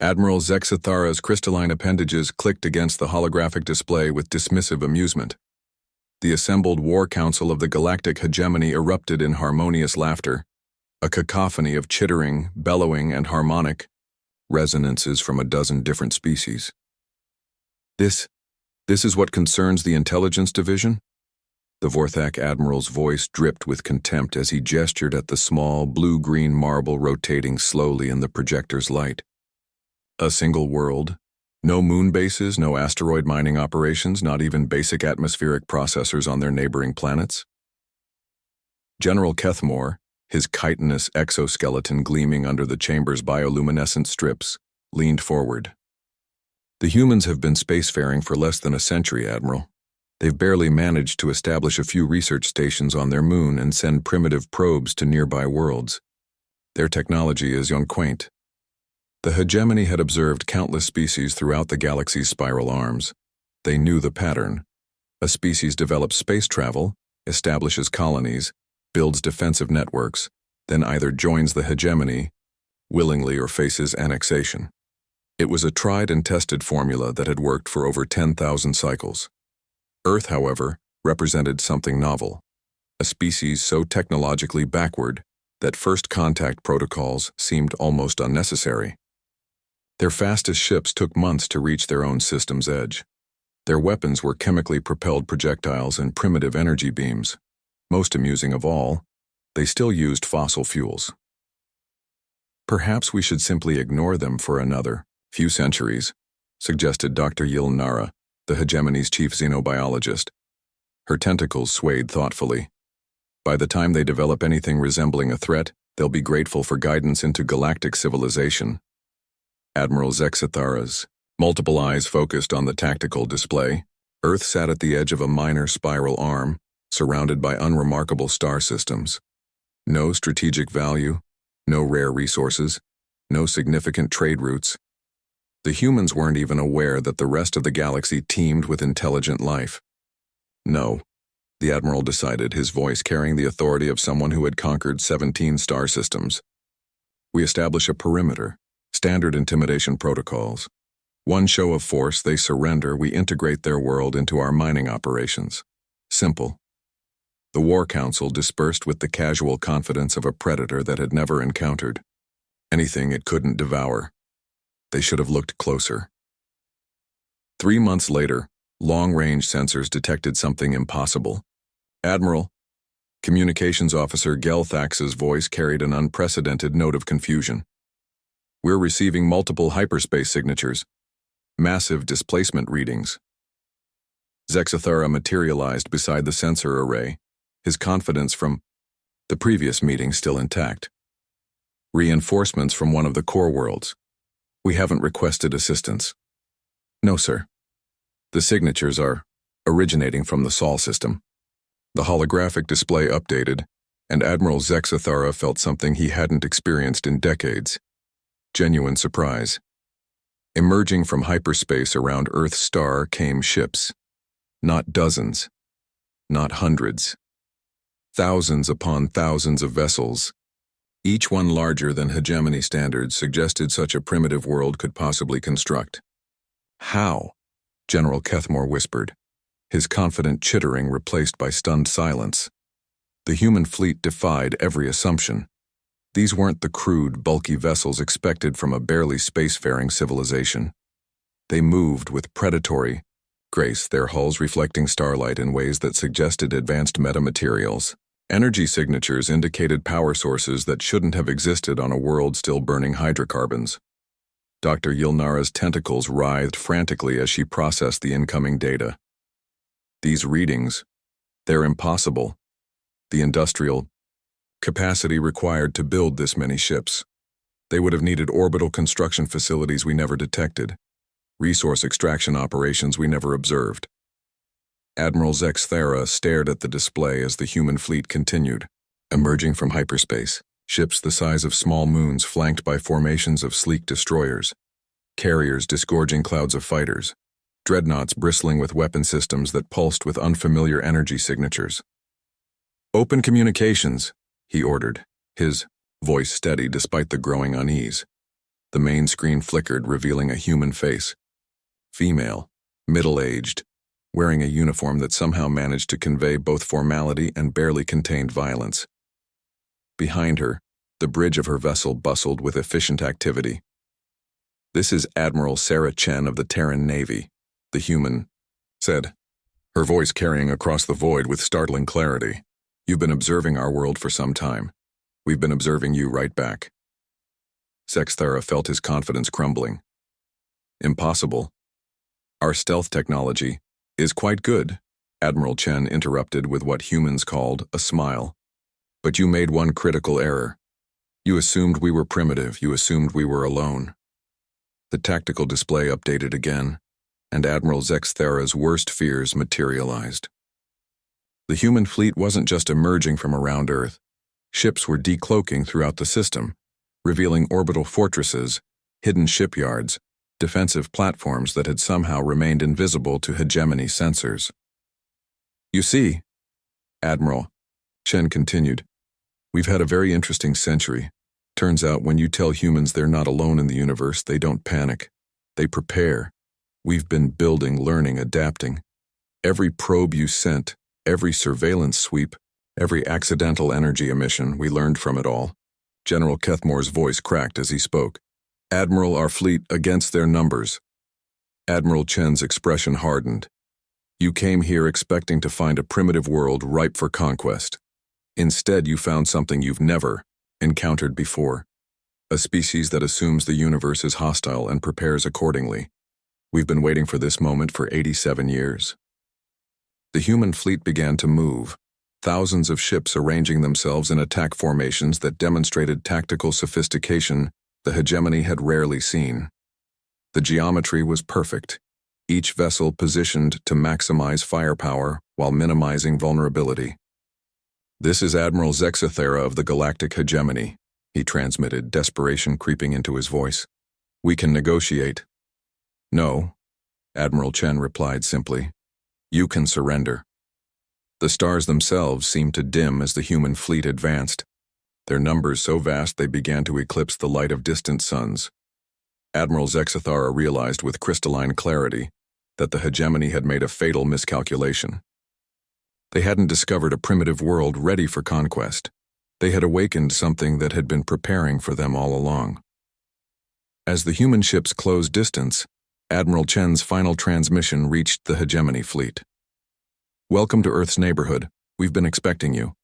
Admiral Zexathara's crystalline appendages clicked against the holographic display with dismissive amusement. The assembled war council of the galactic hegemony erupted in harmonious laughter, a cacophony of chittering, bellowing, and harmonic resonances from a dozen different species. This is what concerns the Intelligence Division? The Vorthak Admiral's voice dripped with contempt as he gestured at the small, blue-green marble rotating slowly in the projector's light. A single world. No moon bases, no asteroid mining operations, not even basic atmospheric processors on their neighboring planets. General Kethmore, his chitinous exoskeleton gleaming under the chamber's bioluminescent strips, leaned forward. The humans have been spacefaring for less than a century, Admiral. They've barely managed to establish a few research stations on their moon and send primitive probes to nearby worlds. Their technology is young quaint. The hegemony had observed countless species throughout the galaxy's spiral arms. They knew the pattern. A species develops space travel, establishes colonies, builds defensive networks, then either joins the hegemony, willingly, or faces annexation. It was a tried and tested formula that had worked for over 10,000 cycles. Earth, however, represented something novel, a species so technologically backward that first contact protocols seemed almost unnecessary. Their fastest ships took months to reach their own system's edge. Their weapons were chemically propelled projectiles and primitive energy beams. Most amusing of all, they still used fossil fuels. Perhaps we should simply ignore them for another few centuries, suggested Dr. Yil Nara, the hegemony's chief xenobiologist. Her tentacles swayed thoughtfully. By the time they develop anything resembling a threat, they'll be grateful for guidance into galactic civilization. Admiral Zexathara's multiple eyes focused on the tactical display. Earth sat at the edge of a minor spiral arm, surrounded by unremarkable star systems. No strategic value, no rare resources, no significant trade routes. The humans weren't even aware that the rest of the galaxy teemed with intelligent life. No, the Admiral decided, his voice carrying the authority of someone who had conquered 17 star systems. We establish a perimeter, standard intimidation protocols. One show of force, they surrender, we integrate their world into our mining operations. Simple. The War Council dispersed with the casual confidence of a predator that had never encountered anything it couldn't devour. They should have looked closer. 3 months later, long-range sensors detected something impossible. Admiral, Communications Officer Gelthax's voice carried an unprecedented note of confusion. We're receiving multiple hyperspace signatures, massive displacement readings. Zexathara materialized beside the sensor array, his confidence from the previous meeting still intact. Reinforcements from one of the core worlds. We haven't requested assistance. No, sir. The signatures are originating from the Sol system. The holographic display updated, and Admiral Zexathara felt something he hadn't experienced in decades. Genuine surprise. Emerging from hyperspace around Earth's star came ships. Not dozens. Not hundreds. Thousands upon thousands of vessels. Each one larger than hegemony standards suggested such a primitive world could possibly construct. How? General Kethmore whispered, his confident chittering replaced by stunned silence. The human fleet defied every assumption. These weren't the crude, bulky vessels expected from a barely spacefaring civilization. They moved with predatory grace, their hulls reflecting starlight in ways that suggested advanced metamaterials. Energy signatures indicated power sources that shouldn't have existed on a world still burning hydrocarbons. Dr. Yilnara's tentacles writhed frantically as she processed the incoming data. These readings, they're impossible. The industrial capacity required to build this many ships. They would have needed orbital construction facilities we never detected, resource extraction operations we never observed. Admiral Zexathara stared at the display as the human fleet continued, emerging from hyperspace, ships the size of small moons flanked by formations of sleek destroyers, carriers disgorging clouds of fighters, dreadnoughts bristling with weapon systems that pulsed with unfamiliar energy signatures. "Open communications," he ordered, his voice steady despite the growing unease. The main screen flickered, revealing a human face. Female, middle-aged, wearing a uniform that somehow managed to convey both formality and barely contained violence. Behind her, the bridge of her vessel bustled with efficient activity. "This is Admiral Sarah Chen of the Terran Navy," the human said, her voice carrying across the void with startling clarity. "You've been observing our world for some time. We've been observing you right back." Sexthera felt his confidence crumbling. "Impossible. Our stealth technology is quite good," Admiral Chen interrupted with what humans called a smile. "But you made one critical error. You assumed we were primitive. You assumed we were alone." The tactical display updated again, and Admiral Sexthera's worst fears materialized. The human fleet wasn't just emerging from around Earth. Ships were decloaking throughout the system, revealing orbital fortresses, hidden shipyards, defensive platforms that had somehow remained invisible to hegemony sensors. "You see," Admiral Chen continued, "we've had a very interesting century. Turns out when you tell humans they're not alone in the universe, they don't panic. They prepare. We've been building, learning, adapting. Every probe you sent, every surveillance sweep, every accidental energy emission, we learned from it all." General Kethmore's voice cracked as he spoke. "Admiral, our fleet against their numbers." Admiral Chen's expression hardened. "You came here expecting to find a primitive world ripe for conquest. Instead, you found something you've never encountered before. A species that assumes the universe is hostile and prepares accordingly. We've been waiting for this moment for 87 years." The human fleet began to move, thousands of ships arranging themselves in attack formations that demonstrated tactical sophistication the hegemony had rarely seen. The geometry was perfect, each vessel positioned to maximize firepower while minimizing vulnerability. "This is Admiral Sexthera of the Galactic Hegemony," he transmitted, desperation creeping into his voice. "We can negotiate." "No," Admiral Chen replied simply. "You can surrender." The stars themselves seemed to dim as the human fleet advanced, their numbers so vast they began to eclipse the light of distant suns. Admiral Sexthera realized with crystalline clarity that the hegemony had made a fatal miscalculation. They hadn't discovered a primitive world ready for conquest. They had awakened something that had been preparing for them all along. As the human ships closed distance, Admiral Chen's final transmission reached the hegemony fleet. "Welcome to Earth's neighborhood. We've been expecting you."